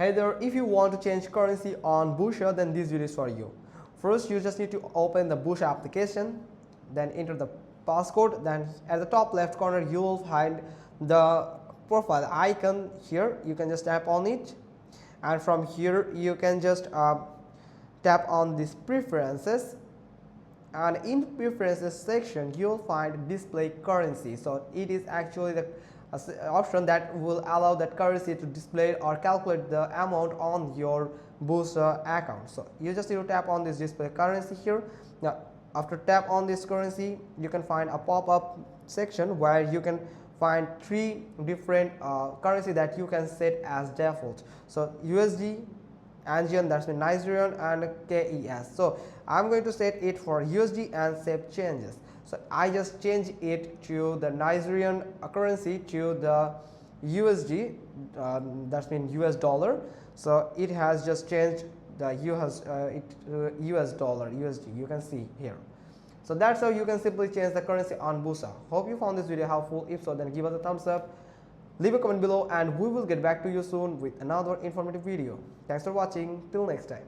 Hey there, if you want to change currency on Busha, then this video is for you. First, you just need to open the Busha application, then enter the passcode, then at the top left corner you will find the profile icon here. You can just tap on it, and from here you can just tap on this preferences, and in preferences section you will find display currency. So it is actually the option that will allow that currency to display or calculate the amount on your Busha account. So you just need to tap on this display currency here. Now after tap on this currency, you can find a pop-up section where you can find three different currency that you can set as default. So USD, Angian, that's mean Nigerian, and KES. So I'm going to set it for USD and save changes. So I just change it to the Nigerian currency to the USD, that's mean US dollar. So it has just changed the US dollar USD. You can see here. So that's how you can simply change the currency on Busha. Hope you found this video helpful. If so, then give us a thumbs up, leave a comment below, and we will get back to you soon with another informative video. Thanks for watching. Till next time.